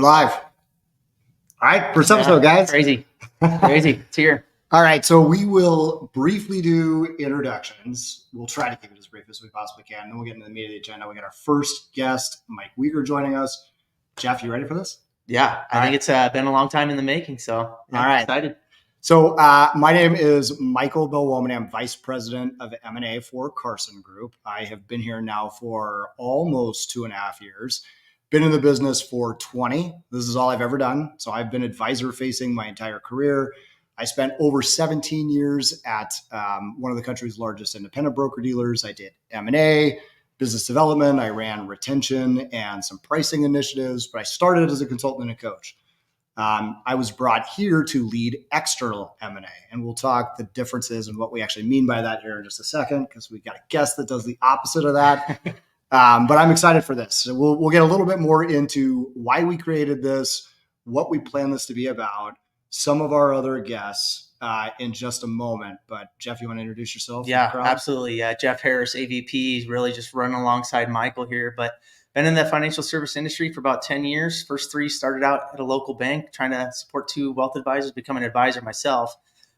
live. All right, first episode, guys. Crazy. It's here. All right, so we will briefly do introductions. We'll try to keep it as brief as we possibly can. Then we'll get into the meat of the agenda. We got our first guest, Mike Wieger, joining us. Jeff, you ready for this? Yeah, I think it's been a long time in the making, so I'm excited. So my name is Michael Belwomany. I'm Vice President of M&A for Carson Group. I have been here now for almost 2.5 years. Been in the business for 20. This is all I've ever done. So I've been advisor facing my entire career. I spent over 17 years at one of the country's largest independent broker dealers. I did M&A, business development. I ran retention and some pricing initiatives, but I started as a consultant and a coach. I was brought here to lead external M&A, and we'll talk the differences and what we actually mean by that here in just a second, because we've got a guest that does the opposite of that. But I'm excited for this. So we'll get a little bit more into why we created this, what we plan this to be about, some of our other guests in just a moment. But Jeff, you want to introduce yourself? Yeah, absolutely. Jeff Harris, AVP, really just running alongside Michael here, but been in the financial service industry for about 10 years. First 3 started out at a local bank, trying to support 2 wealth advisors, become an advisor myself.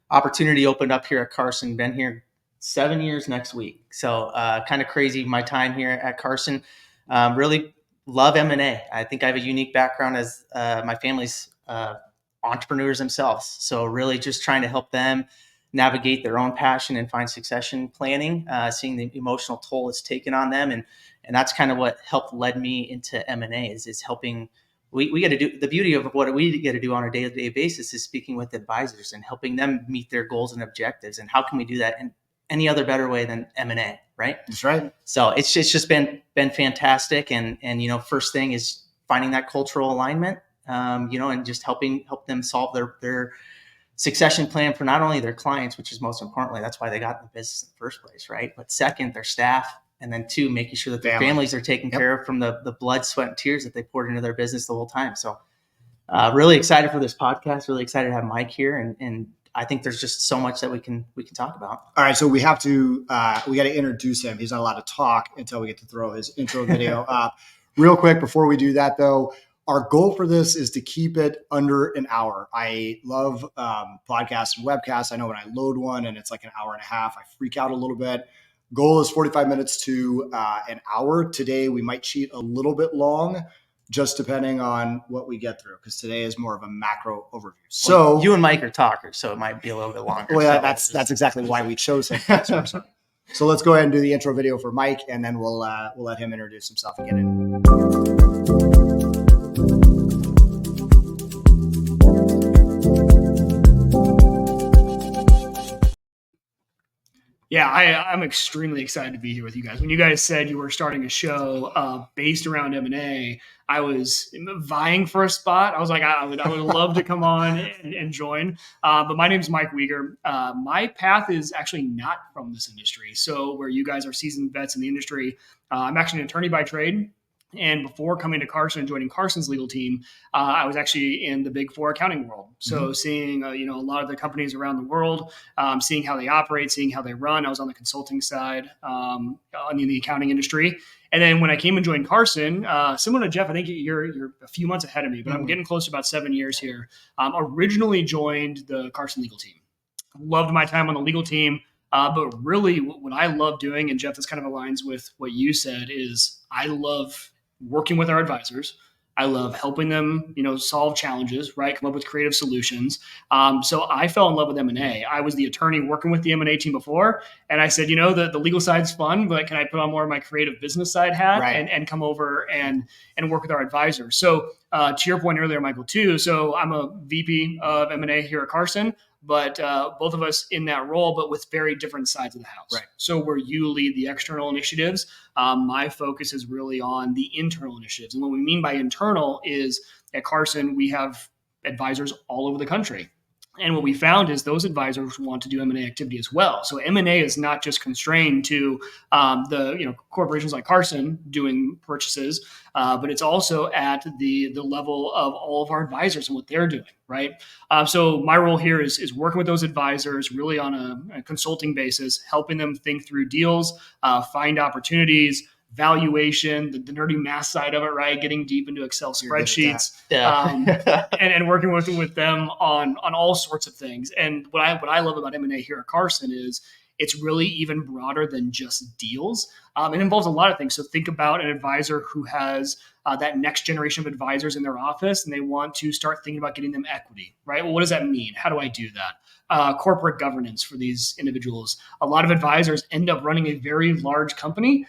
Opportunity opened up here at Carson, been here 7 years next week. So kind of crazy my time here at Carson. Really love M&A. I think I have a unique background as my family's entrepreneurs themselves. So really just trying to help them navigate their own passion and find succession planning, seeing the emotional toll it's taken on them. And that's kind of what helped led me into M&A is helping. We get to do, the beauty of what we get to do on a day-to-day basis is speaking with advisors and helping them meet their goals and objectives. And how can we do that in any other better way than M&A, right? That's right. So it's just been fantastic. And first thing is finding that cultural alignment, and just help them solve their succession plan for not only their clients, which is most importantly, that's why they got in the business in the first place, right? But second, their staff. And then 2, making sure that their families are taken care of from the blood, sweat, and tears that they poured into their business the whole time. So really excited for this podcast, really excited to have Mike here. And I think there's just so much that we can talk about. All right. So we got to introduce him. He's not allowed to talk until we get to throw his intro video up. Real quick, before we do that though, our goal for this is to keep it under an hour. I love podcasts and webcasts. I know when I load one and it's like an hour and a half, I freak out a little bit. Goal is 45 minutes to an hour. Today, we might cheat a little bit long, just depending on what we get through, because today is more of a macro overview. So you and Mike are talkers, so it might be a little bit longer. Well, that's exactly why we chose him. So let's go ahead and do the intro video for Mike, and then we'll let him introduce himself and get in. Yeah, I'm extremely excited to be here with you guys. When you guys said you were starting a show based around M&A, I was vying for a spot. I was like, I would love to come on and join. But my name is Mike Wieger. My path is actually not from this industry. So where you guys are seasoned vets in the industry, I'm actually an attorney by trade. And before coming to Carson and joining Carson's legal team, I was actually in the Big 4 accounting world. So seeing, a lot of the companies around the world, seeing how they operate, seeing how they run. I was on the consulting side in the accounting industry. And then when I came and joined Carson, similar to Jeff, I think you're a few months ahead of me, but I'm getting close to about 7 years here. Originally joined the Carson legal team. Loved my time on the legal team. But really what I love doing, and Jeff, this kind of aligns with what you said, is I love working with our advisors. I love helping them, solve challenges, right? Come up with creative solutions. So I fell in love with M&A. I was the attorney working with the M&A team before. And I said, the legal side's fun, but can I put on more of my creative business side hat and come over and work with our advisors? So to your point earlier, Michael, too. So I'm a VP of M&A here at Carson. But both of us in that role, but with very different sides of the house. Right. So where you lead the external initiatives, my focus is really on the internal initiatives. And what we mean by internal is at Carson, we have advisors all over the country. And what we found is those advisors want to do M&A activity as well. So M&A is not just constrained to the corporations like Carson doing purchases, but it's also at the level of all of our advisors and what they're doing, right? So my role here is working with those advisors really on a consulting basis, helping them think through deals, find opportunities, valuation, the nerdy math side of it, right? Getting deep into Excel spreadsheets, Yeah. and working with them on all sorts of things. And what I love about M&A here at Carson is it's really even broader than just deals. It involves a lot of things. So think about an advisor who has that next generation of advisors in their office, and they want to start thinking about getting them equity, right? Well, what does that mean? How do I do that? Corporate governance for these individuals. A lot of advisors end up running a very large company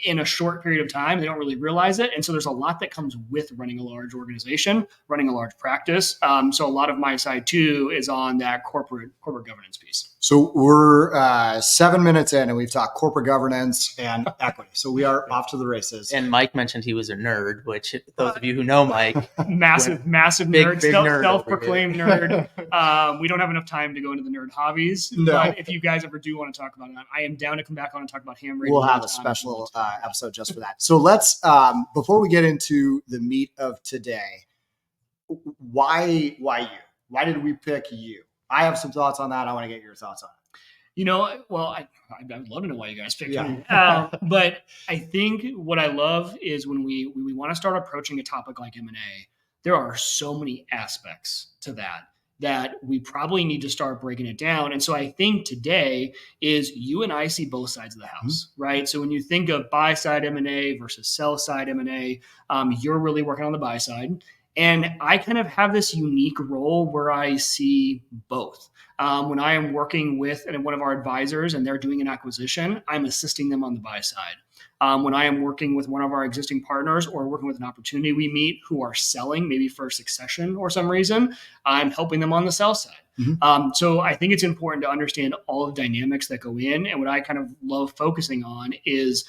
in a short period of time. They don't really realize it. And so there's a lot that comes with running a large organization, running a large practice. So a lot of my side too is on that corporate governance piece. So we're 7 minutes in and we've talked corporate governance and equity. So we are off to the races. And Mike mentioned he was a nerd, which those of you who know Mike, massive big nerd, nerd self-proclaimed nerd. We don't have enough time to go into the nerd hobbies, but if you guys ever do want to talk about it, I am down to come back on and talk about ham radio. We'll have a special episode just for that. So let's, before we get into the meat of today, why you? Why did we pick you? I have some thoughts on that. I want to get your thoughts on it. Well, I'd love to know why you guys picked me. But I think what I love is when we want to start approaching a topic like M&A, there are so many aspects to that we probably need to start breaking it down. And so I think today is you and I see both sides of the house, right? So when you think of buy side M&A versus sell side M&A, you're really working on the buy side. And I kind of have this unique role where I see both. When I am working with one of our advisors and they're doing an acquisition, I'm assisting them on the buy side. When I am working with one of our existing partners or working with an opportunity we meet who are selling, maybe for succession or some reason, I'm helping them on the sell side. So I think it's important to understand all the dynamics that go in. And what I kind of love focusing on is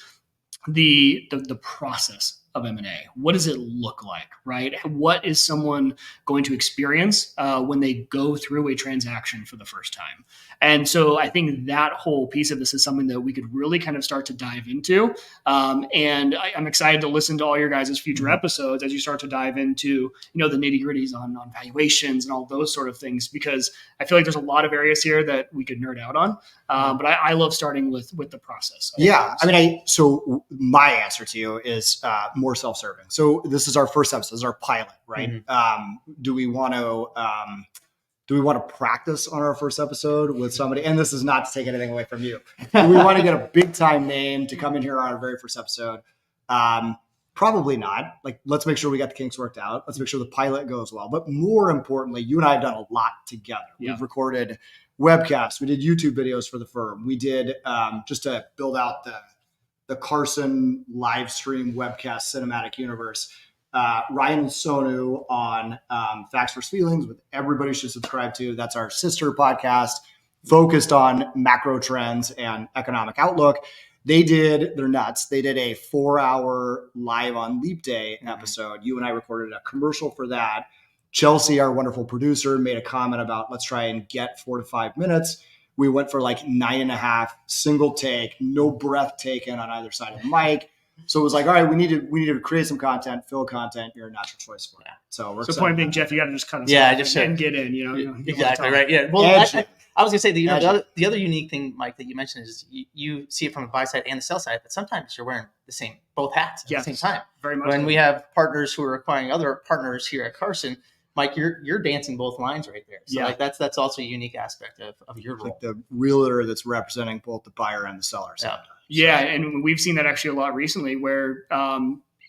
the process of M&A. What does it look like, right? What is someone going to experience when they go through a transaction for the first time? And so I think that whole piece of this is something that we could really kind of start to dive into. And I'm excited to listen to all your guys' future episodes as you start to dive into, the nitty gritties on valuations and all those sort of things, because I feel like there's a lot of areas here that we could nerd out on. But I love starting with the process. So my answer to you is more self-serving. So this is our first episode, this is our pilot, right? Do we want to practice on our first episode with somebody? And this is not to take anything away from you. Do we want to get a big time name to come in here on our very first episode? Probably not. Like, let's make sure we got the kinks worked out. Let's make sure the pilot goes well. But more importantly, you and I have done a lot together. Yeah. We've recorded webcasts. We did YouTube videos for the firm. We did just to build out the Carson Livestream webcast cinematic universe. Ryan and Sonu on Facts vs. Feelings, with everybody should subscribe to. That's our sister podcast focused on macro trends and economic outlook. They're nuts. They did a 4-hour live on Leap Day episode. You and I recorded a commercial for that. Chelsea, our wonderful producer, made a comment about let's try and get 4 to 5 minutes. We went for like 9.5, single take, no breath taken on either side of the mic. So it was like, all right, we need to create some content, fill content. You're a natural choice for that. So point being, Jeff, you got to just cut us off and get in. Exactly right. Yeah. Well, I was gonna say the other unique thing, Mike, that you mentioned is you see it from the buy side and the sell side, but sometimes you're wearing both hats at the same time. Very much. When we have partners who are acquiring other partners here at Carson, Mike, you're dancing both lines right there. So that's also a unique aspect of your role. Like the realtor that's representing both the buyer and the seller. Yeah, and we've seen that actually a lot recently where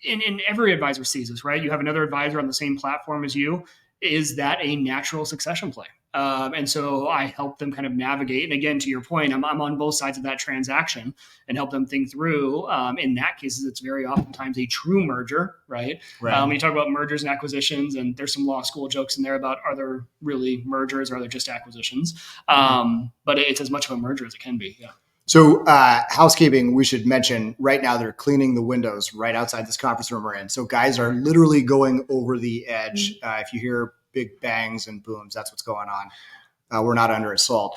in every advisor sees this, right? You have another advisor on the same platform as you. Is that a natural succession play? And so I help them kind of navigate. And again, to your point, I'm on both sides of that transaction and help them think through. In that case, it's very oftentimes a true merger, right? When you talk about mergers and acquisitions, and there's some law school jokes in there about are there really mergers or are there just acquisitions? But it's as much of a merger as it can be. Yeah. So housekeeping, we should mention right now they're cleaning the windows right outside this conference room we're in. So guys are literally going over the edge. If you hear big bangs and booms, that's what's going on. We're not under assault.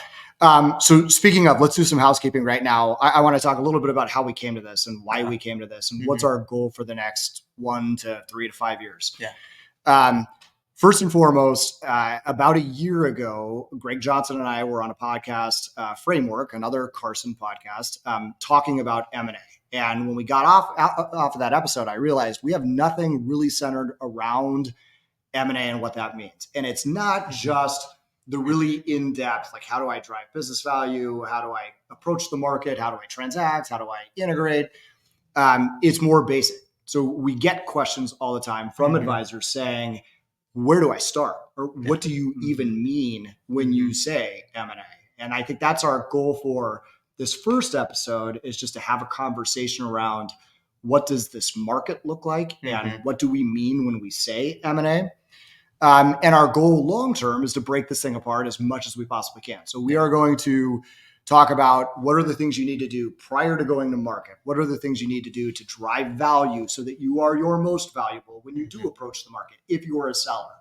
So speaking of, let's do some housekeeping right now. I want to talk a little bit about how we came to this and why we came to this and what's our goal for the next 1 to 3 to 5 years. Yeah. First and foremost, about a year ago, Greg Johnson and I were on a podcast, Framework, another Carson podcast, talking about M&A. And when we got off of that episode, I realized we have nothing really centered around M&A and what that means. And it's not just the really in-depth, like, how do I drive business value? How do I approach the market? How do I transact? How do I integrate? It's more basic. So we get questions all the time from advisors saying, where do I start? Or what do you even mean when you say M&A? And I think that's our goal for this first episode, is just to have a conversation around what does this market look like and what do we mean when we say M&A? And our goal long-term is to break this thing apart as much as we possibly can. So we are going to talk about what are the things you need to do prior to going to market. What are the things you need to do to drive value so that you are your most valuable when you do approach the market, if you are a seller.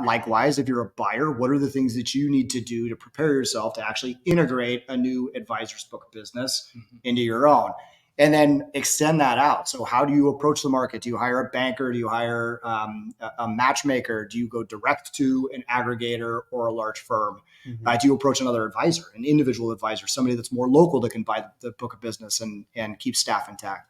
Likewise, if you're a buyer, what are the things that you need to do to prepare yourself to actually integrate a new advisor's book of business into your own? And then extend that out. So how do you approach the market? Do you hire a banker? Do you hire a matchmaker? Do you go direct to an aggregator or a large firm? Do you approach another advisor, an individual advisor, somebody that's more local that can buy the book of business and keep staff intact?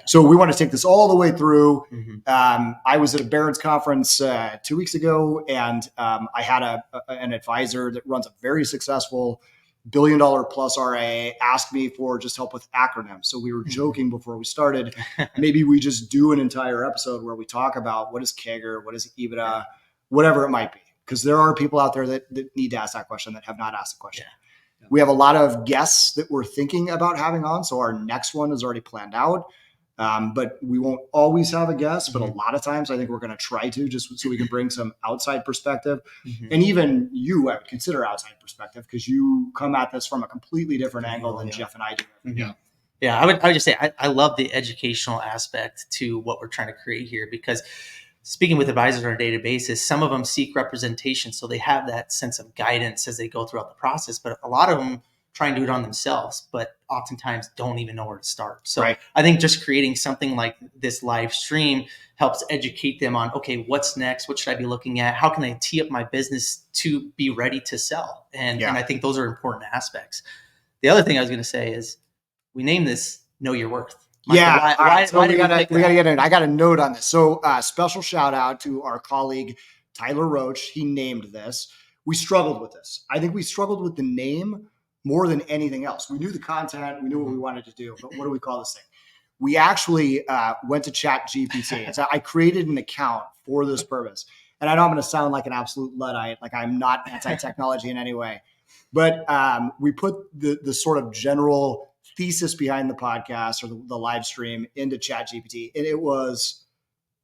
So we want to take this all the way through. I was at a Barron's conference 2 weeks ago, and I had an advisor that runs a very successful $1 billion plus RIA ask me for just help with acronyms. So we were joking before we started. Maybe we just do an entire episode where we talk about what is CAGR, what is EBITDA, whatever it might be. Because there are people out there that need to ask that question that have not asked the question. We have a lot of guests that we're thinking about having on. So our next one is already planned out. But we won't always have a guest, but a lot of times I think we're going to try to, just so we can bring some outside perspective. And even you, I would consider outside perspective, because you come at this from a completely different angle than Jeff and I do. Yeah, I would just say I love the educational aspect to what we're trying to create here, because speaking with advisors on a daily basis, some of them seek representation, so they have that sense of guidance as they go throughout the process, but a lot of them try and do it on themselves, but oftentimes don't even know where to start. So I think just creating something like this live stream helps educate them on, okay, what's next? What should I be looking at? How can I tee up my business to be ready to sell? And I think those are important aspects. The other thing I was going to say is we named this Know Your Worth. Michael, why we gotta get in. I got a note on this. So special shout out to our colleague, Tyler Roach. He named this. We struggled with this. I think we struggled with the name more than anything else. We knew the content, we knew what we wanted to do, but what do we call this thing? We actually went to ChatGPT. So I created an account for this purpose. And I know I'm going to sound like an absolute Luddite, like I'm not anti-technology in any way, but we put the sort of general thesis behind the podcast or the live stream into ChatGPT, and it was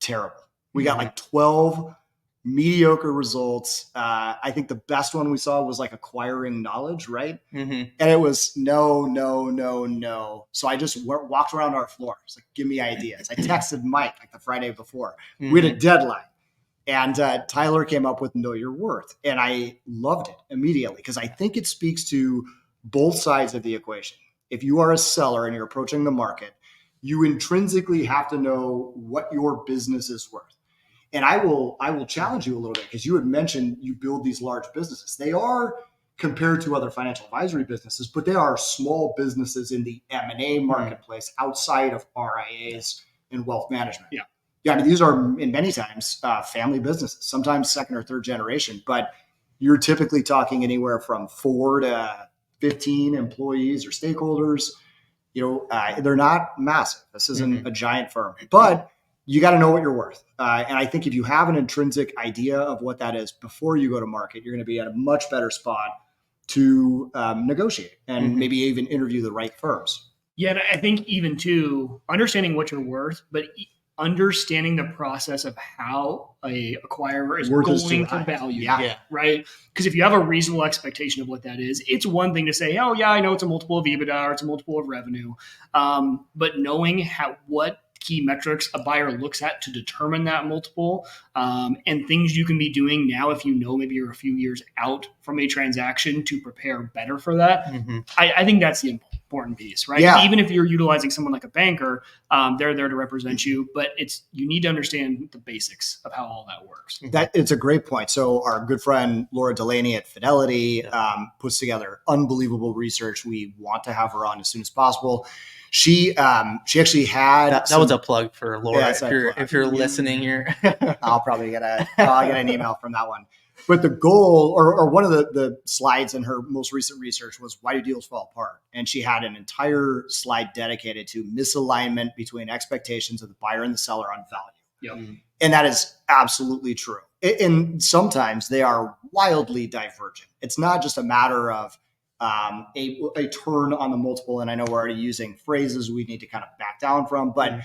terrible. We got like 12 mediocre results. I think the best one we saw was like acquiring knowledge, right? And it was no. So I just walked around our floor. It's like, give me ideas. I texted Mike like the Friday before. We had a deadline. And Tyler came up with Know Your Worth. And I loved it immediately because I think it speaks to both sides of the equation. If you are a seller and you're approaching the market, you intrinsically have to know what your business is worth. And I will challenge you a little bit, because you had mentioned you build these large businesses. They are, compared to other financial advisory businesses, but they are small businesses in the M&A marketplace outside of RIAs and wealth management. Yeah. I mean, these are in many times family businesses, sometimes second or third generation, but you're typically talking anywhere from 4 to 15 employees or stakeholders. They're not massive. This isn't a giant firm, but you got to know what you're worth. And I think if you have an intrinsic idea of what that is before you go to market, you're going to be at a much better spot to negotiate and maybe even interview the right firms. Yeah, and I think even too, understanding what you're worth, but understanding the process of how a acquirer is going to value you, right? Because if you have a reasonable expectation of what that is, it's one thing to say, oh yeah, I know it's a multiple of EBITDA or it's a multiple of revenue. But knowing what key metrics a buyer looks at to determine that multiple, and things you can be doing now if you know maybe you're a few years out from a transaction to prepare better for that. I think that's the important piece, right? Yeah. Even if you're utilizing someone like a banker, they're there to represent you, but you need to understand the basics of how all that works. That it's a great point. So our good friend Laura Delaney at Fidelity puts together unbelievable research. We want to have her on as soon as possible. She actually had that was a plug for Laura. Yeah, if you're listening here, I'll probably get an email from that one. But the goal, or one of the slides in her most recent research was, why do deals fall apart? And she had an entire slide dedicated to misalignment between expectations of the buyer and the seller on value. Yep. And that is absolutely true. And sometimes they are wildly divergent. It's not just a matter of a turn on the multiple. And I know we're already using phrases we need to kind of back down from, but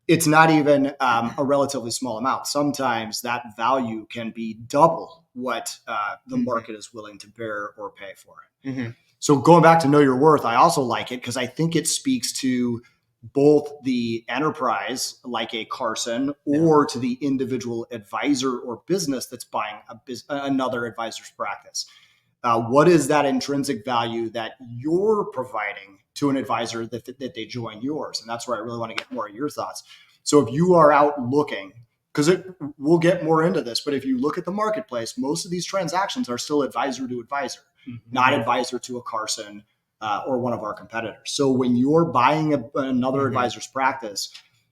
it's not even a relatively small amount. Sometimes that value can be double what the market is willing to bear or pay for it. So going back to know your worth, I also like it because I think it speaks to both the enterprise, like a Carson, or to the individual advisor or business that's buying another advisor's practice. What is that intrinsic value that you're providing to an advisor that they join yours? And that's where I really want to get more of your thoughts. So if you are out looking, because we'll get more into this, but if you look at the marketplace, most of these transactions are still advisor to advisor, not advisor to a Carson or one of our competitors. So when you're buying another advisor's practice,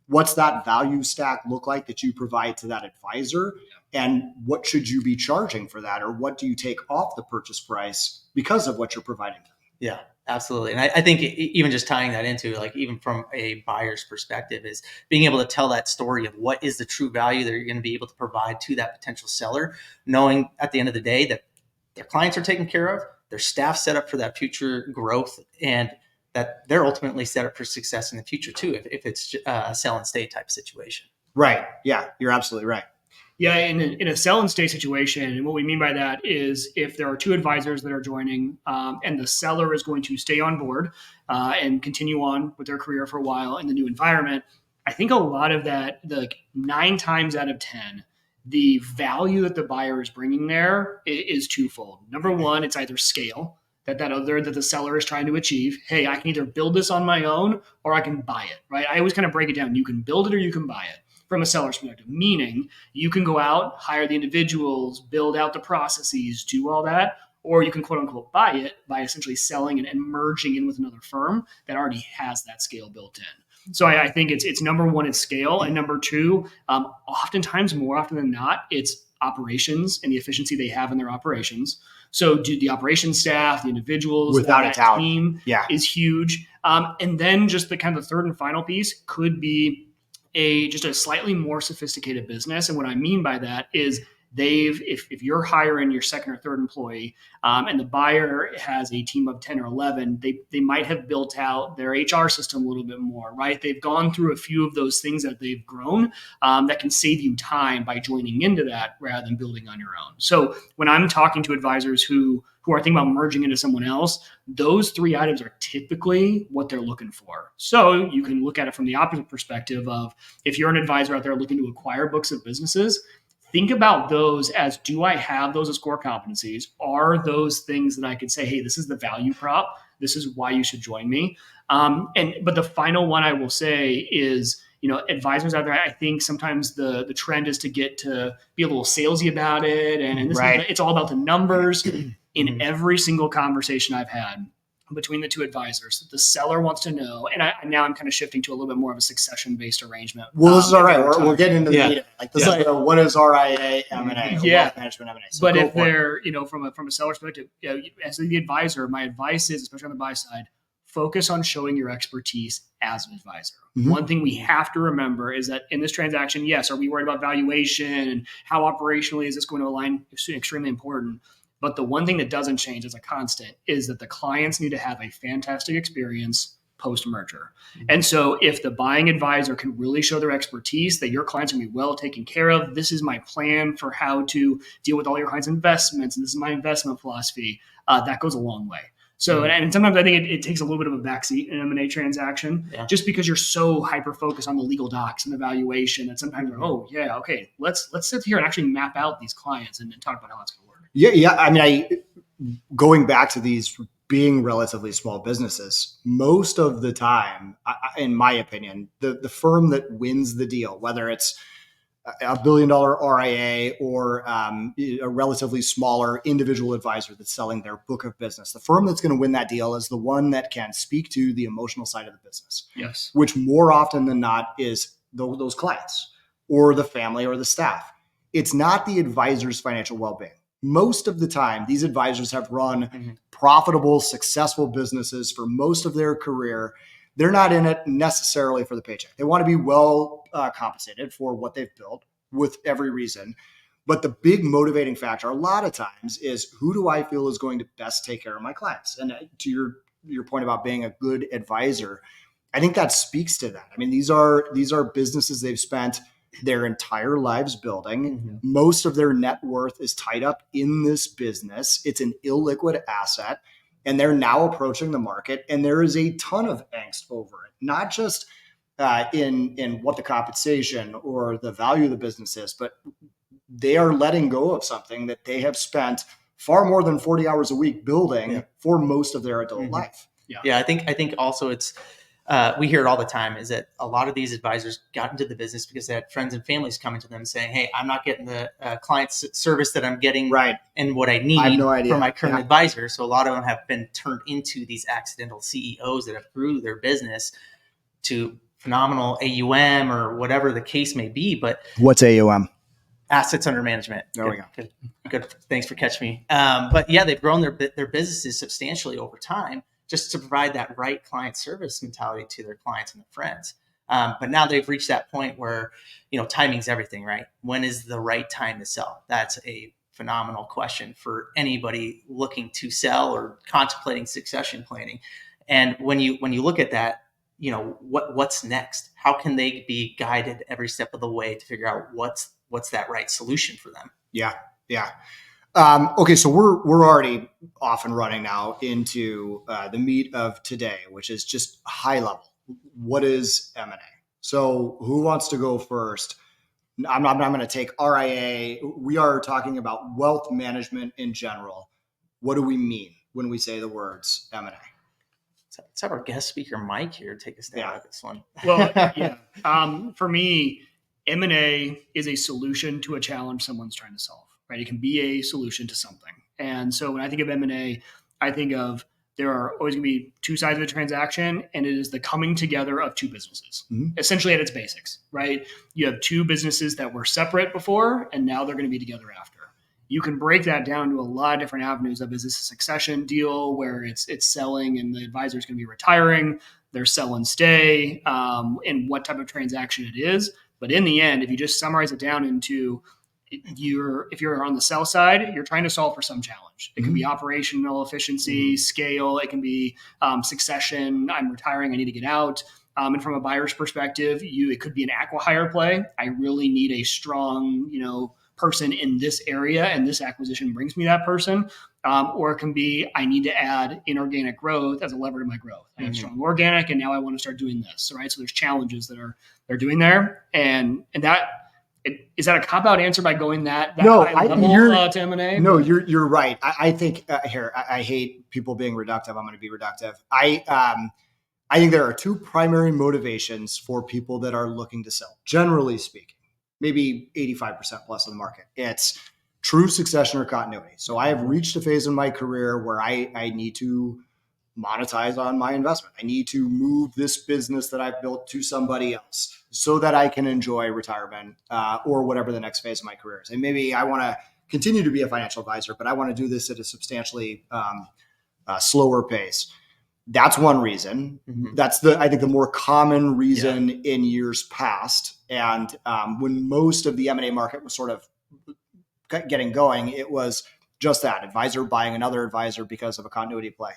what's that value stack look like that you provide to that advisor? And what should you be charging for that? Or what do you take off the purchase price because of what you're providing? Yeah, absolutely. And I think even just tying that into, like, even from a buyer's perspective, is being able to tell that story of what is the true value that you're going to be able to provide to that potential seller, knowing at the end of the day that their clients are taken care of, their staff set up for that future growth, and that they're ultimately set up for success in the future too, if it's a sell and stay type situation. Right. Yeah, you're absolutely right. Yeah, in a sell and stay situation, and what we mean by that is if there are two advisors that are joining and the seller is going to stay on board and continue on with their career for a while in the new environment, I think a lot of that, 9 times out of 10, the value that the buyer is bringing there is twofold. Number one, it's either scale that the seller is trying to achieve. Hey, I can either build this on my own or I can buy it, right? I always kind of break it down. You can build it or you can buy it. From a seller's perspective, meaning you can go out, hire the individuals, build out the processes, do all that, or you can quote unquote buy it by essentially selling and merging in with another firm that already has that scale built in. So I think it's number one, it's scale, and number two, oftentimes, more often than not, it's operations and the efficiency they have in their operations. So do the operations staff, the individuals, without a doubt, team is huge. And then just the kind of the third and final piece could be just a slightly more sophisticated business. And what I mean by that is if you're hiring your second or third employee and the buyer has a team of 10 or 11, they might have built out their HR system a little bit more, right? They've gone through a few of those things that they've grown that can save you time by joining into that rather than building on your own. So when I'm talking to advisors who are thinking about merging into someone else, those 3 items are typically what they're looking for. So you can look at it from the opposite perspective of if you're an advisor out there looking to acquire books of businesses, think about those as, do I have those as core competencies? Are those things that I could say, hey, this is the value prop. This is why you should join me. But the final one I will say is, advisors out there, I think sometimes the trend is to get to be a little salesy about it. And it's all about the numbers. In every single conversation I've had between the two advisors, the seller wants to know, and now I'm kind of shifting to a little bit more of a succession-based arrangement. Well, this is all right. We're getting into the meat. Like this is what is RIA, M&A, wealth management, M&A. So but if they're, from a seller's perspective, as the advisor, my advice is, especially on the buy side, focus on showing your expertise as an advisor. One thing we have to remember is that in this transaction, yes, are we worried about valuation and how operationally is this going to align? It's extremely important. But the one thing that doesn't change as a constant is that the clients need to have a fantastic experience post-merger. And so if the buying advisor can really show their expertise, that your clients are going to be well taken care of, this is my plan for how to deal with all your clients' investments, and this is my investment philosophy, that goes a long way. So, and sometimes I think it takes a little bit of a backseat in an M&A transaction, just because you're so hyper-focused on the legal docs and the valuation that sometimes, let's sit here and actually map out these clients and talk about how it's going to work. Yeah. I mean, going back to these being relatively small businesses, most of the time, in my opinion, the firm that wins the deal, whether it's $1 billion RIA or a relatively smaller individual advisor that's selling their book of business, the firm that's going to win that deal is the one that can speak to the emotional side of the business. Yes. Which more often than not is those clients or the family or the staff. It's not the advisor's financial well-being. Most of the time, these advisors have run profitable, successful businesses for most of their career. They're not in it necessarily for the paycheck. They want to be well compensated for what they've built with every reason. But the big motivating factor a lot of times is, who do I feel is going to best take care of my clients? And to your point about being a good advisor, I think that speaks to that. I mean, these are businesses they've spent their entire lives building. Most of their net worth is tied up in this business. It's an illiquid asset, and they're now approaching the market, and there is a ton of angst over it, not just in what the compensation or the value of the business is, but they are letting go of something that they have spent far more than 40 hours a week building for most of their adult life. Yeah, I think also it's, we hear it all the time, is that a lot of these advisors got into the business because they had friends and families coming to them saying, hey, I'm not getting the client service that I'm getting and what I need from my current advisor. So a lot of them have been turned into these accidental CEOs that have grew their business to phenomenal AUM or whatever the case may be. But what's AUM? Assets under management. There we go. Good. Thanks for catching me. But yeah, they've grown their businesses substantially over time, just to provide that right client service mentality to their clients and their friends. But now they've reached that point where, timing's everything, right? When is the right time to sell? That's a phenomenal question for anybody looking to sell or contemplating succession planning. And when you look at that, what's next? How can they be guided every step of the way to figure out what's that right solution for them? Yeah. Okay, so we're already off and running now into the meat of today, which is just high level. What is M&A? So who wants to go first? I'm going to take RIA. We are talking about wealth management in general. What do we mean when we say the words M&A? Let's have our guest speaker, Mike, here take a stab at this one. Well, for me, M&A is a solution to a challenge someone's trying to solve. Right? It can be a solution to something. And so when I think of M&A, I think of there are always going to be two sides of a transaction, and it is the coming together of two businesses, essentially at its basics, right? You have two businesses that were separate before, and now they're going to be together after. You can break that down to a lot of different avenues of, is this a succession deal where it's selling and the advisor is going to be retiring, they're sell and stay, and what type of transaction it is. But in the end, if you just summarize it down into if you're on the sell side, you're trying to solve for some challenge. It can be operational efficiency, scale. It can be succession. I'm retiring. I need to get out. And from a buyer's perspective, it could be an acqui-hire play. I really need a strong, person in this area, and this acquisition brings me that person. Or it can be, I need to add inorganic growth as a lever to my growth. I have strong organic, and now I want to start doing this. Right. So there's challenges that they're doing there, and that. Is that a cop-out answer by going that no, high level to M&A? No, you're right. I think I hate people being reductive. I'm going to be reductive. I think there are two primary motivations for people that are looking to sell. Generally speaking, maybe 85% plus of the market. It's true succession or continuity. So I have reached a phase in my career where I need to monetize on my investment. I need to move this business that I've built to somebody else so that I can enjoy retirement or whatever the next phase of my career is. And maybe I want to continue to be a financial advisor, but I want to do this at a substantially slower pace. That's one reason. That's I think the more common reason in years past. And when most of the M&A market was sort of getting going, it was just that advisor buying another advisor because of a continuity play.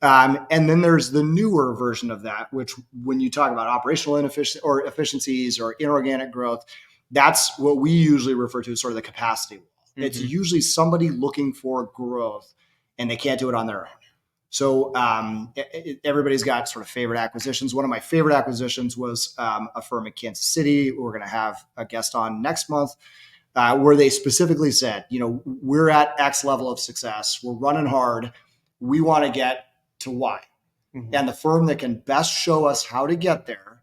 And then there's the newer version of that, which when you talk about operational efficiencies or inorganic growth, that's what we usually refer to as sort of the capacity wall. It's usually somebody looking for growth and they can't do it on their own. So everybody's got sort of favorite acquisitions. One of my favorite acquisitions was a firm in Kansas City. We're going to have a guest on next month where they specifically said, we're at X level of success. We're running hard. we want to get to Y. Mm-hmm. And the firm that can best show us how to get there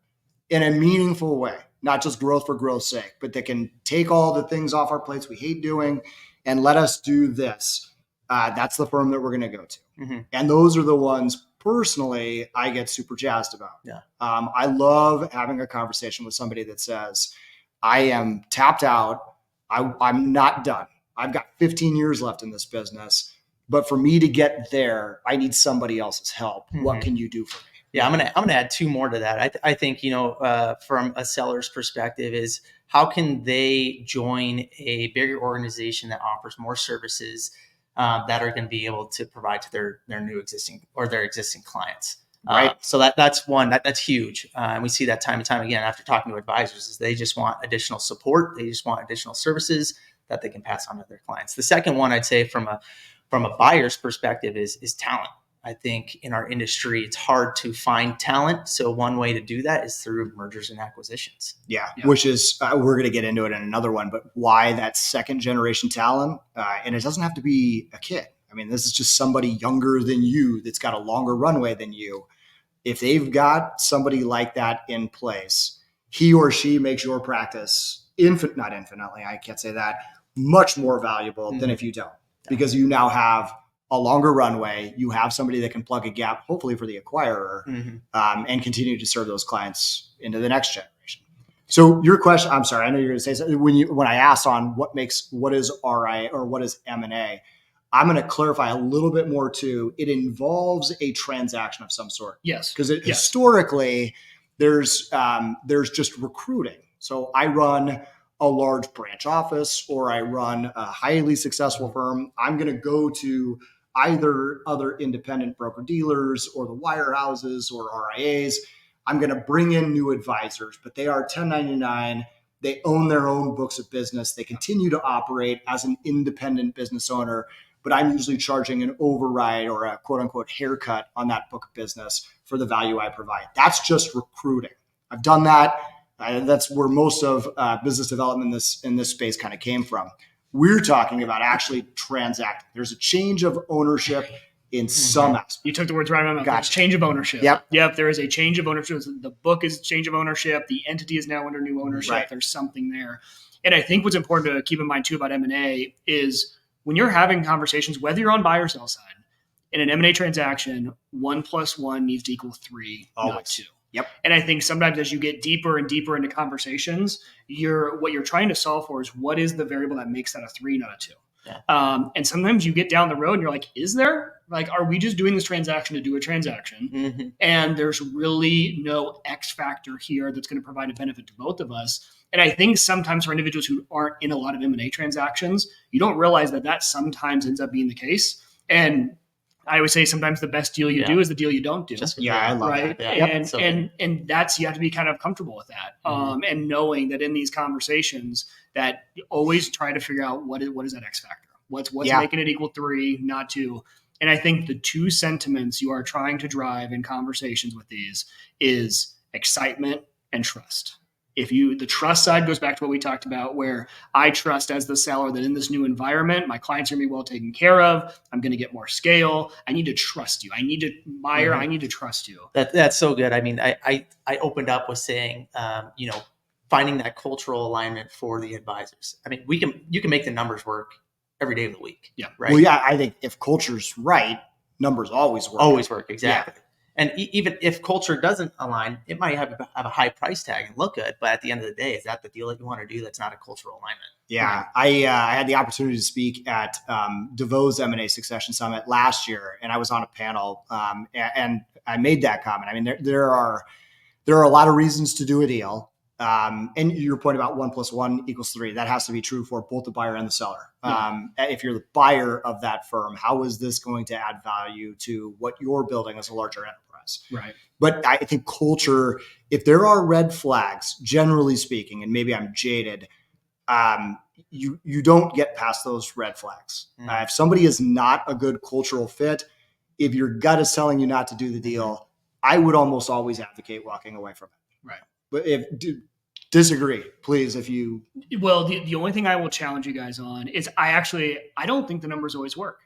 in a meaningful way, not just growth for growth's sake, but that can take all the things off our plates we hate doing and let us do this. That's the firm that we're going to go to. Mm-hmm. And those are the ones personally I get super jazzed about. Yeah. I love having a conversation with somebody that says, I am tapped out. I'm not done. I've got 15 years left in this business, but for me to get there, I need somebody else's help. Mm-hmm. What can you do for me? Yeah, I'm gonna add two more to that. I think, you know, from a seller's perspective is how can they join a bigger organization that offers more services that are going to be able to provide to their new existing or their existing clients. Right. So that's one that's huge. And we see that time and time again after talking to advisors is they just want additional support. They just want additional services that they can pass on to their clients. The second one I'd say from a buyer's perspective is talent. I think in our industry, it's hard to find talent. So one way to do that is through mergers and acquisitions. Yeah. Which is, we're going to get into it in another one, but why that second generation talent? And it doesn't have to be a kid. I mean, this is just somebody younger than you that's got a longer runway than you. If they've got somebody like that in place, he or she makes your practice not infinitely, I can't say that, much more valuable than if you don't, because you now have a longer runway. You have somebody that can plug a gap, hopefully for the acquirer, and continue to serve those clients into the next generation. So your question, I'm sorry, I know you're going to say something. When I asked on what is RI or what is M&A, I'm going to clarify a little bit more too. It involves a transaction of some sort. Yes. Because historically, there's just recruiting. So I run a large branch office or I run a highly successful firm. I'm going to go to either other independent broker dealers or the wirehouses or RIAs. I'm going to bring in new advisors, but they are 1099. They own their own books of business. They continue to operate as an independent business owner, but I'm usually charging an override or a quote unquote haircut on that book of business for the value I provide. That's just recruiting. I've done that. That's where most of business development in this space kind of came from. We're talking about actually transacting. There's a change of ownership in some aspects. You took the words right out of my mouth. Gotcha. Change of ownership. Yep. There is a change of ownership. The book is change of ownership. The entity is now under new ownership. Right. There's something there. And I think what's important to keep in mind too about M&A is when you're having conversations, whether you're on buy or sell side, in an M&A transaction, 1 + 1 needs to equal 3, Always. not 2. Yep. And I think sometimes as you get deeper and deeper into conversations, what you're trying to solve for is what is the variable that makes that a 3, not a 2. Yeah. And sometimes you get down the road and you're like, is there? Like, are we just doing this transaction to do a transaction? And there's really no X factor here that's going to provide a benefit to both of us. And I think sometimes for individuals who aren't in a lot of M&A transactions, you don't realize that sometimes ends up being the case. And I always say sometimes the best deal you do is the deal you don't do. I love right? that. Yeah. And that's, you have to be kind of comfortable with that. And knowing that in these conversations that you always try to figure out what is that X factor? What's making it equal 3, not 2. And I think the two sentiments you are trying to drive in conversations with these is excitement and trust. The trust side goes back to what we talked about, where I trust as the seller that in this new environment, my clients are going to be well taken care of. I'm going to get more scale. I need to trust you. I need to trust you. That's so good. I mean, I opened up with saying, finding that cultural alignment for the advisors. I mean, you can make the numbers work every day of the week. Yeah. Right. Well, yeah, I think if culture's right, numbers always work. Always work. Exactly. Yeah. And even if culture doesn't align, it might have a high price tag and look good. But at the end of the day, is that the deal that you want to do? That's not a cultural alignment. Yeah. I had the opportunity to speak at DeVoe's M&A Succession Summit last year, and I was on a panel, and I made that comment. I mean, there are a lot of reasons to do a deal. And your point about 1 + 1 = 3, that has to be true for both the buyer and the seller. If you're the buyer of that firm, how is this going to add value to what you're building as a larger enterprise? Right. But I think culture, if there are red flags, generally speaking, and maybe I'm jaded, you don't get past those red flags. If somebody is not a good cultural fit, if your gut is telling you not to do the deal, I would almost always advocate walking away from it. Right. But disagree, please. Well, the only thing I will challenge you guys on is I don't think the numbers always work.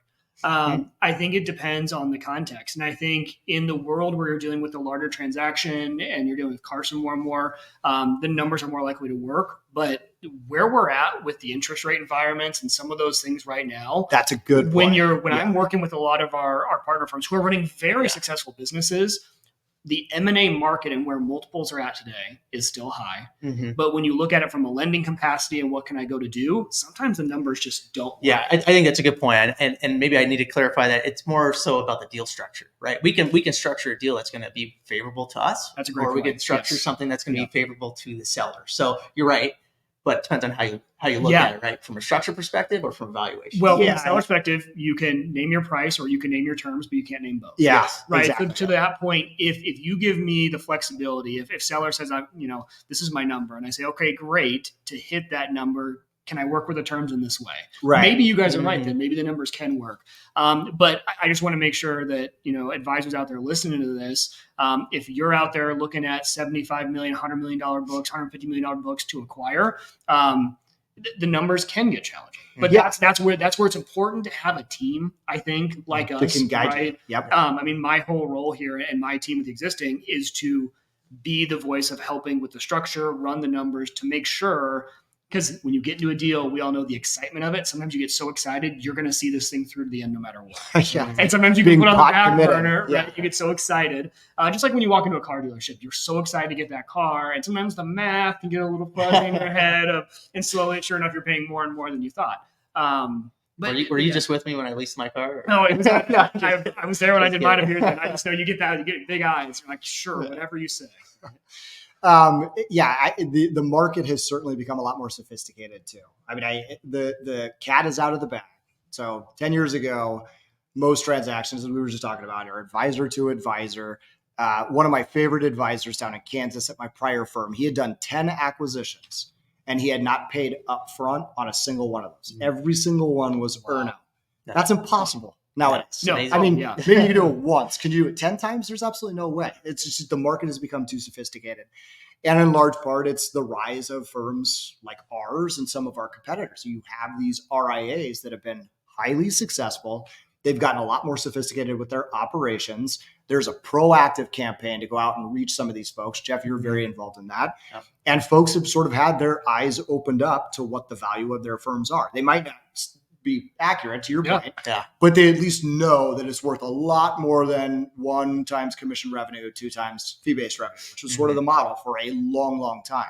I think it depends on the context. And I think in the world where you're dealing with a larger transaction and you're dealing with Carson more and more, the numbers are more likely to work. But where we're at with the interest rate environments and some of those things right now, that's a good point. When I'm working with a lot of our partner firms who are running very successful businesses, the M&A market and where multiples are at today is still high. But when you look at it from a lending capacity and what can I go to do, sometimes the numbers just don't work. Yeah, I think that's a good point. And maybe I need to clarify that it's more so about the deal structure, right? We can structure a deal that's going to be favorable to us. That's a great point. Or we point. can structure something that's going to be favorable to the seller. So you're right. But it depends on how you look at it, right? From a structure perspective or from a valuation. Well, from a seller perspective, you can name your price or you can name your terms, but you can't name both. Yeah, right. Exactly. So to that point, if you give me the flexibility, if seller says, this is my number, and I say, okay, great, to hit that number, can I work with the terms in this way? Right. Maybe you guys are right then. Maybe the numbers can work. But I just want to make sure that, advisors out there listening to this, if you're out there looking at $75 million, $100 million books, $150 million books to acquire, the numbers can get challenging. But that's where it's important to have a team, I think, like us. That can guide right? you. Yep. My whole role here and my team with existing is to be the voice of helping with the structure, run the numbers to make sure. Because when you get into a deal, we all know the excitement of it. Sometimes you get so excited, you're going to see this thing through to the end no matter what. And sometimes you can put it on the back burner. Right? You get so excited. Just like when you walk into a car dealership, you're so excited to get that car. And sometimes the math can get a little fuzzy in your head. And slowly, sure enough, you're paying more and more than you thought. But were you just with me when I leased my car? Or? No, it was, I was there when I did mine up here. I just know you get big eyes. You're like, sure, whatever you say. The market has certainly become a lot more sophisticated too. The cat is out of the bag. So 10 years ago, most transactions, as we were just talking about, are advisor to advisor. One of my favorite advisors down in Kansas at my prior firm, he had done 10 acquisitions and he had not paid up front on a single one of those. Every single one was earnout. That's impossible nowadays. No, maybe you can do it once. Can you do it 10 times? There's absolutely no way. It's just the market has become too sophisticated. And in large part, it's the rise of firms like ours and some of our competitors. You have these RIAs that have been highly successful. They've gotten a lot more sophisticated with their operations. There's a proactive campaign to go out and reach some of these folks. Jeff, you're very involved in that. Yeah. And folks have sort of had their eyes opened up to what the value of their firms are. They might not be accurate to your point, but they at least know that it's worth a lot more than 1 times commission revenue, 2 times fee-based revenue, which was sort of the model for a long, long time.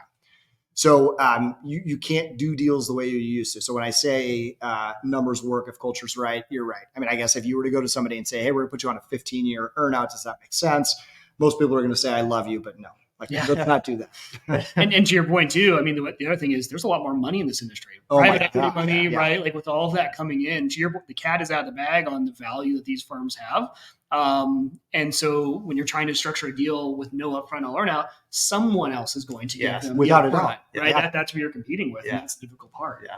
So you can't do deals the way you used to. So when I say numbers work, if culture's right, you're right. I guess if you were to go to somebody and say, hey, we're going to put you on a 15-year earnout, does that make sense? Most people are going to say, I love you, but no. Let's not do that. and to your point too, the other thing is there's a lot more money in this industry. Private equity money, right? Like with all of that coming in, to your point, the cat is out of the bag on the value that these firms have. And so when you're trying to structure a deal with no upfront or earnout, someone else is going to give them without a doubt, right? That's what you're competing with. And that's the difficult part.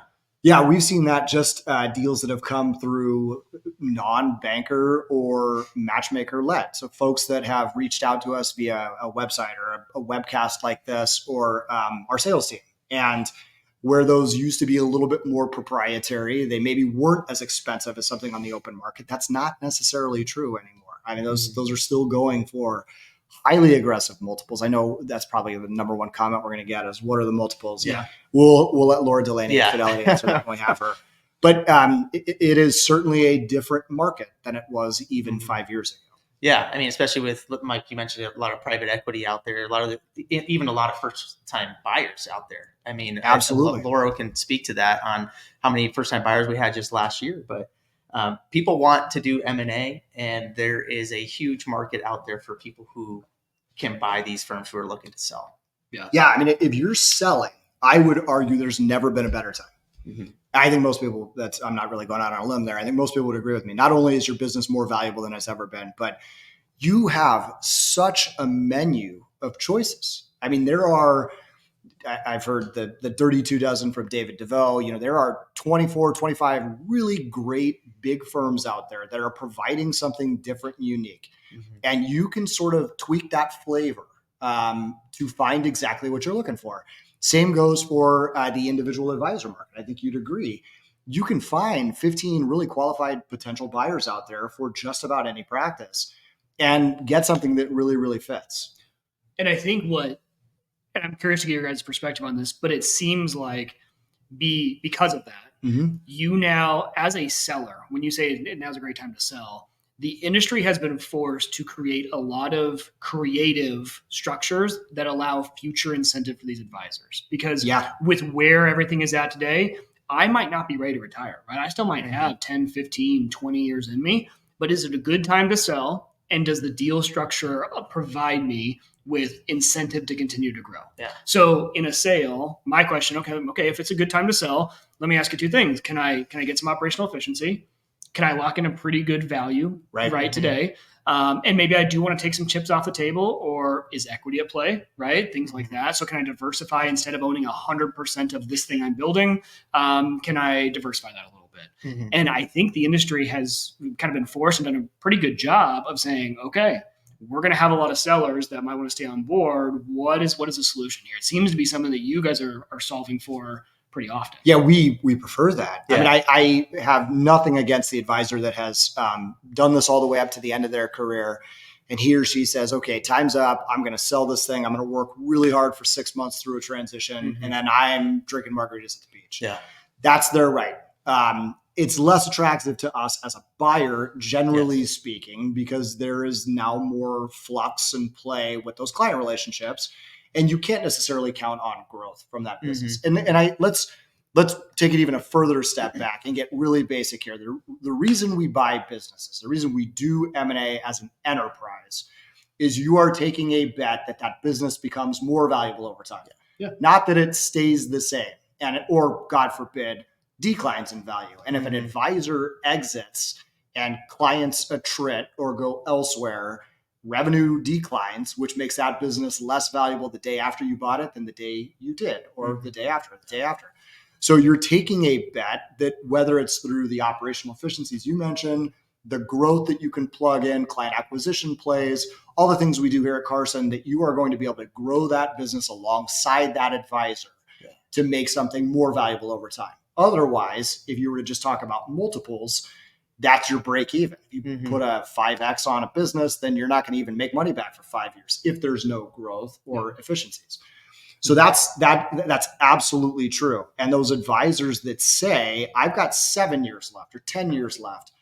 Yeah, we've seen that just deals that have come through non-banker or matchmaker led. So folks that have reached out to us via a website or a webcast like this or our sales team. And where those used to be a little bit more proprietary, they maybe weren't as expensive as something on the open market. That's not necessarily true anymore. Those are still going for highly aggressive multiples. I know that's probably the number one comment we're going to get is what are the multiples? Yeah. We'll let Laura Delaney at Fidelity answer that when we have her. But it is certainly a different market than it was even 5 years ago. Yeah. Especially with Mike, you mentioned a lot of private equity out there, even a lot of first time buyers out there. Absolutely. Laura can speak to that on how many first time buyers we had just last year, but people want to do M&A, and there is a huge market out there for people who can buy these firms who are looking to sell. Yeah. If you're selling, I would argue there's never been a better time. Mm-hmm. I think most people, I'm not really going out on a limb there. I think most people would agree with me. Not only is your business more valuable than it's ever been, but you have such a menu of choices. There are, I've heard the 32 dozen from David DeVoe. There are 24, 25 really great big firms out there that are providing something different and unique. Mm-hmm. And you can sort of tweak that flavor to find exactly what you're looking for. Same goes for the individual advisor market. I think you'd agree. you can find 15 really qualified potential buyers out there for just about any practice and get something that really, really fits. And I think and I'm curious to get your guys' perspective on this, but it seems like because of that, you now, as a seller, when you say now's a great time to sell, the industry has been forced to create a lot of creative structures that allow future incentive for these advisors. Because with where everything is at today, I might not be ready to retire, right? I still might have 10, 15, 20 years in me, but is it a good time to sell? And does the deal structure provide me with incentive to continue to grow? Yeah. So in a sale, my question, okay, if it's a good time to sell, let me ask you two things. Can I get some operational efficiency? Can I lock in a pretty good value right today? And maybe I do want to take some chips off the table, or is equity at play, right? Things like that. So can I diversify instead of owning 100% of this thing I'm building? Can I diversify that a little bit? And I think the industry has kind of been forced and done a pretty good job of saying, okay, we're going to have a lot of sellers that might want to stay on board. What is the solution here? It seems to be something that you guys are solving for pretty often. Yeah, we prefer that. I mean, I have nothing against the advisor that has done this all the way up to the end of their career. And he or she says, okay, time's up. I'm going to sell this thing. I'm going to work really hard for 6 months through a transition. And then I'm drinking margaritas at the beach. Yeah. That's their right. It's less attractive to us as a buyer, generally speaking, because there is now more flux and play with those client relationships. And you can't necessarily count on growth from that business. And let's take it even a further step back and get really basic here. The reason we buy businesses, the reason we do M&A as an enterprise, is you are taking a bet that business becomes more valuable over time. Yeah. Not that it stays the same, or God forbid, declines in value. And if an advisor exits and clients attrit or go elsewhere, revenue declines, which makes that business less valuable the day after you bought it than the day you did, or the day after. So you're taking a bet that whether it's through the operational efficiencies you mentioned, the growth that you can plug in, client acquisition plays, all the things we do here at Carson, that you are going to be able to grow that business alongside that advisor to make something more valuable over time. Otherwise, if you were to just talk about multiples, that's your break even. If you put a 5X on a business, then you're not going to even make money back for 5 years if there's no growth or efficiencies. So that's absolutely true. And those advisors that say, I've got 7 years left or 10 years left,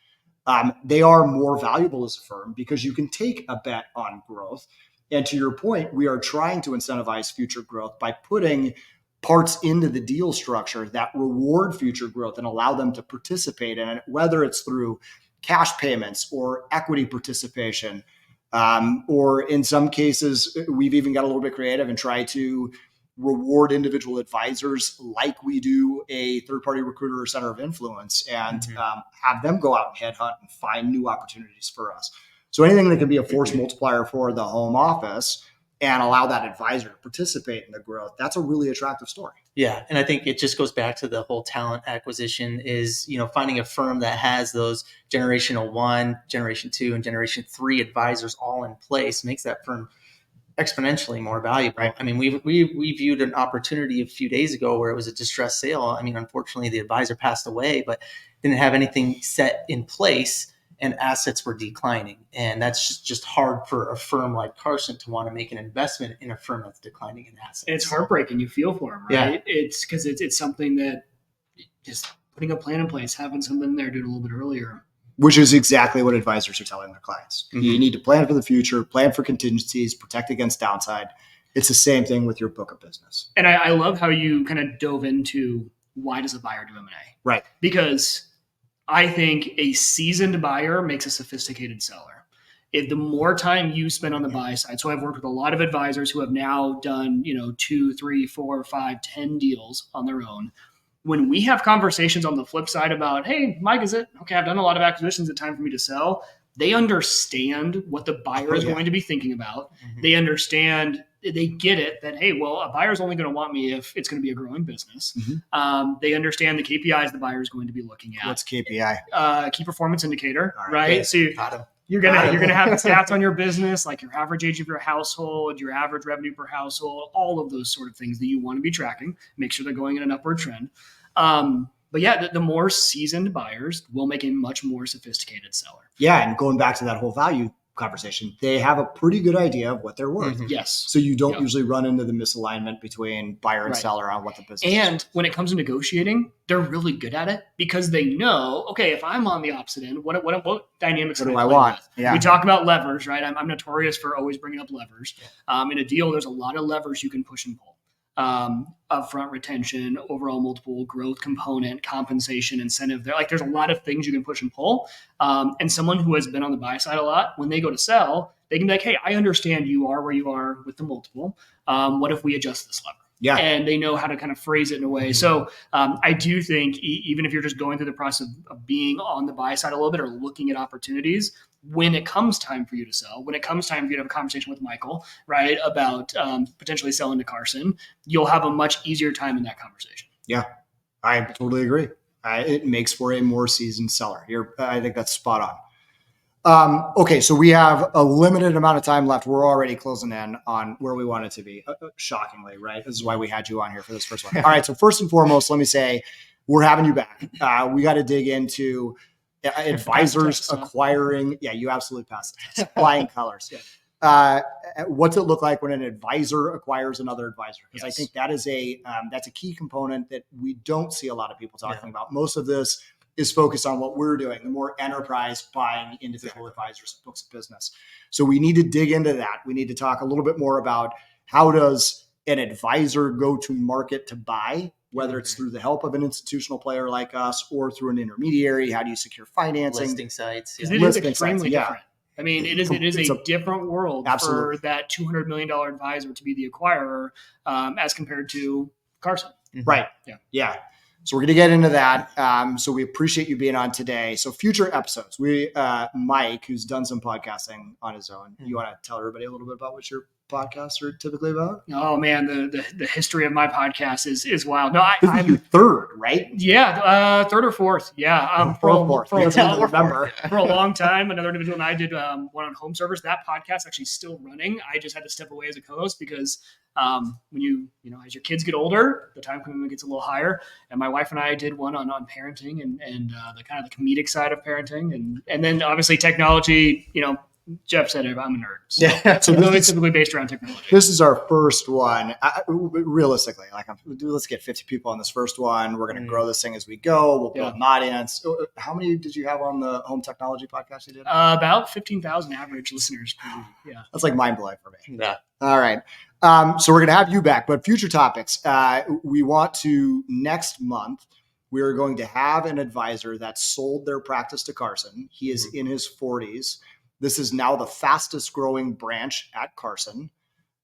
they are more valuable as a firm because you can take a bet on growth. And to your point, we are trying to incentivize future growth by putting parts into the deal structure that reward future growth and allow them to participate in it, whether it's through cash payments or equity participation. Or in some cases, we've even got a little bit creative and try to reward individual advisors like we do a third-party recruiter or center of influence and have them go out and headhunt and find new opportunities for us. So anything that can be a force multiplier for the home office and allow that advisor to participate in the growth, that's a really attractive story. Yeah. And I think it just goes back to the whole talent acquisition is, finding a firm that has those generational 1, generation 2, and generation 3 advisors all in place makes that firm exponentially more valuable. Right. I mean, we viewed an opportunity a few days ago where it was a distressed sale. I mean, unfortunately, the advisor passed away, but didn't have anything set in place and assets were declining. And that's just hard for a firm like Carson to want to make an investment in a firm that's declining in assets. And it's heartbreaking. You feel for them, right? Yeah. It's because it's something that just putting a plan in place, having something there, doing a little bit earlier. Which is exactly what advisors are telling their clients. You need to plan for the future, plan for contingencies, protect against downside. It's the same thing with your book of business. And I love how you kind of dove into why does a buyer do M&A? Right. Because I think a seasoned buyer makes a sophisticated seller. The more time you spend on the buy side, so I've worked with a lot of advisors who have now done, 2, 3, 4, 5, 10 deals on their own. When we have conversations on the flip side about, hey, Mike, is it okay? I've done a lot of acquisitions. It's time for me to sell. They understand what the buyer is going to be thinking about. They understand, they get it that, hey, well, a buyer's only going to want me if it's going to be a growing business. They understand the KPIs the buyer is going to be looking at. What's KPI? Key performance indicator, right? Right? So you're gonna have stats on your business, like your average age of your household, your average revenue per household, all of those sort of things that you want to be tracking. Make sure they're going in an upward trend. But yeah, the more seasoned buyers will make a much more sophisticated seller. Yeah, and going back to that whole value conversation, they have a pretty good idea of what they're worth. Mhm. Yes. So you don't usually run into the misalignment between buyer and Right. seller on what the business And is. when it comes to negotiating, they're really good at it because they know, okay, if I'm on the opposite end, what dynamics What can do I I play want? with? Yeah. We talk about levers, right? I'm notorious for always bringing up levers. In a deal, there's a lot of levers you can push and pull. Upfront retention, overall multiple, growth component, compensation, incentive. There's a lot of things you can push and pull. And someone who has been on the buy side a lot, when they go to sell, they can be like, hey, I understand you are where you are with the multiple. What if we adjust this lever? Yeah. And they know how to kind of phrase it in a way. So I do think even if you're just going through the process of being on the buy side a little bit or looking at opportunities, when it comes time for you to sell, when it comes time for you to have a conversation with Michael, right, about potentially selling to Carson, you'll have a much easier time in that conversation. Yeah, I totally agree. It makes for a more seasoned seller. I think that's spot on. Okay, so we have a limited amount of time left. We're already closing in on where we want it to be, shockingly, right? This is why we had you on here for this first one. All right, so first and foremost, let me say we're having you back. We got to dig into advisors acquiring. Yeah, you absolutely passed the test. Flying colors. What's it look like when an advisor acquires another advisor? Because I think that is that's a key component that we don't see a lot of people talking about. Most of this is focused on what we're doing, the more enterprise buying individual advisors and books of business. So we need to dig into that. We need to talk a little bit more about how does an advisor go to market to buy, whether it's through the help of an institutional player like us or through an intermediary. How do you secure financing? Listing sites. Because it is extremely different. I mean, it is a different world for that $200 million advisor to be the acquirer as compared to Carson. Right. Yeah. So we're going to get into that. So we appreciate you being on today. So future episodes, Mike, who's done some podcasting on his own, you want to tell everybody a little bit about what your podcasts are typically about? Oh man, the history of my podcast is wild. No, I'm your third, right? Yeah, third or fourth. Yeah, for a long time. Another individual and I did one on home servers. That podcast actually still running. I just had to step away as a co-host because when you as your kids get older, the time commitment gets a little higher. And my wife and I did one on parenting and the kind of the comedic side of parenting, and then obviously technology. Jeff said it, I'm a nerd. So, so this is typically based around technology. This is our first one. Realistically, let's get 50 people on this first one. We're going to grow this thing as we go. We'll build an audience. How many did you have on the home technology podcast you did? About 15,000 average listeners per week. Yeah. That's like mind blowing for me. Yeah. All right. So we're going to have you back, but future topics. We want to next month, we are going to have an advisor that sold their practice to Carson. He is in his 40s. This is now the fastest growing branch at Carson.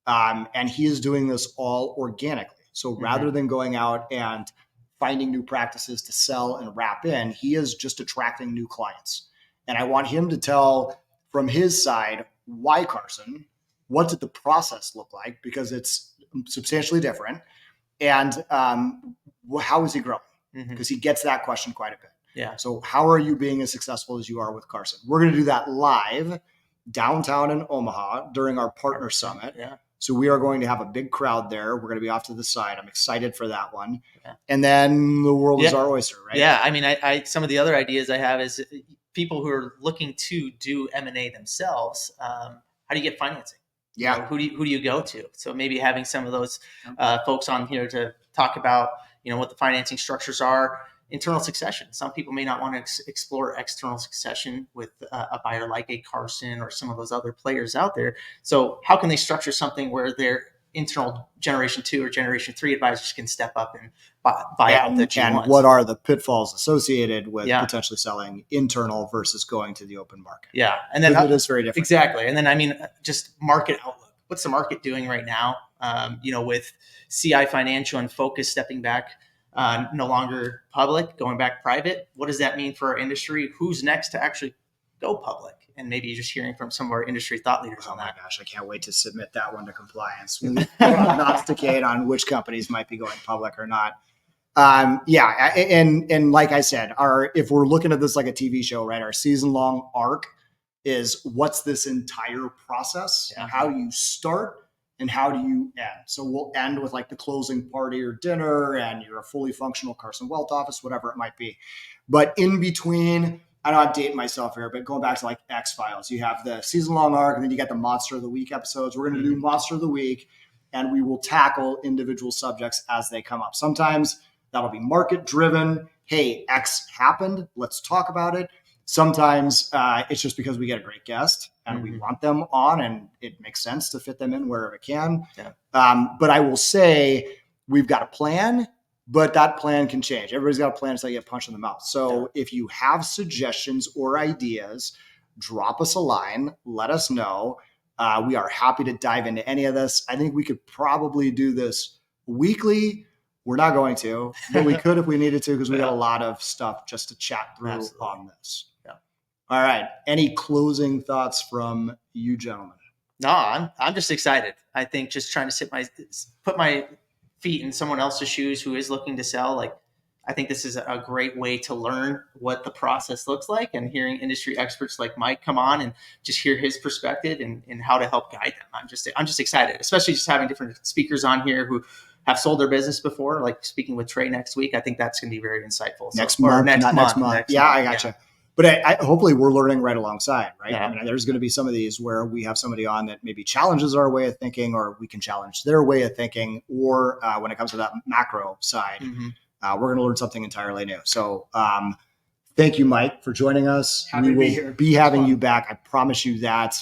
And he is doing this all organically. So rather than going out and finding new practices to sell and wrap in, he is just attracting new clients. And I want him to tell from his side, why Carson? What did the process look like? Because it's substantially different. And how is he growing? Because he gets that question quite a bit. Yeah. So how are you being as successful as you are with Carson? We're going to do that live downtown in Omaha during our partner summit. Yeah. So we are going to have a big crowd there. We're going to be off to the side. I'm excited for that one. Yeah. And then the world is our oyster, right? Yeah. I mean, I some of the other ideas I have is people who are looking to do M&A themselves. How do you get financing? Yeah. Who do you go to? So maybe having some of those folks on here to talk about, what the financing structures are. Internal succession. Some people may not want to explore external succession with a buyer like a Carson or some of those other players out there. So how can they structure something where their internal generation 2 or generation 3 advisors can step up and buy out the G1s? And what are the pitfalls associated with potentially selling internal versus going to the open market? Yeah. And then it is very different. Exactly. And then, just market outlook. What's the market doing right now? With CI Financial and Focus stepping back, no longer public, going back private. What does that mean for our industry? Who's next to actually go public? And maybe just hearing from some of our industry thought leaders on that. Oh my gosh, I can't wait to submit that one to compliance. We'll prognosticate on which companies might be going public or not. And like I said, if we're looking at this like a TV show, right? Our season-long arc is what's this entire process? How do you start? and how do you end? So we'll end with like the closing party or dinner, and you're a fully functional Carson Wealth office, whatever it might be. But in between, I don't date myself here, but going back to like X-Files, you have the season-long arc, and then you got the Monster of the Week episodes. We're going to do Monster of the Week, and we will tackle individual subjects as they come up. Sometimes that'll be market-driven. Hey, X happened. Let's talk about it. Sometimes it's just because we get a great guest and we want them on, and it makes sense to fit them in wherever it can. Yeah. But I will say we've got a plan, but that plan can change. Everybody's got a plan until you get punched in the mouth. So if you have suggestions or ideas, drop us a line. Let us know. We are happy to dive into any of this. I think we could probably do this weekly. We're not going to, but we could if we needed to, because we got a lot of stuff just to chat through on this. Yeah. All right. Any closing thoughts from you gentlemen? No, I'm just excited. I think just trying to put my feet in someone else's shoes who is looking to sell. Like, I think this is a great way to learn what the process looks like, and hearing industry experts like Mike come on and just hear his perspective and how to help guide them. I'm just excited, especially just having different speakers on here who have sold their business before, like speaking with Trey next week. I think that's going to be very insightful. Next month. Yeah, I gotcha. Yeah. But I hopefully we're learning right alongside, right? Yeah. I mean, there's going to be some of these where we have somebody on that maybe challenges our way of thinking, or we can challenge their way of thinking, or when it comes to that macro side, we're going to learn something entirely new. So thank you, Mike, for joining us. Happy we will be having you back. I promise you that.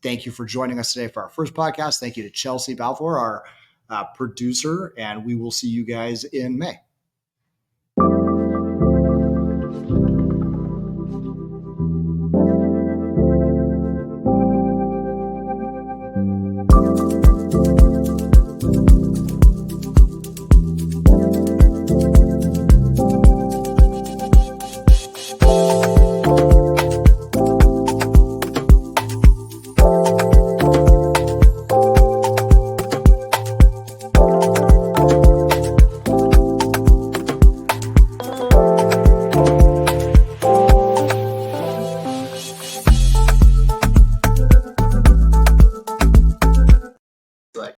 Thank you for joining us today for our first podcast. Thank you to Chelsea Balfour, our producer, and we will see you guys in May.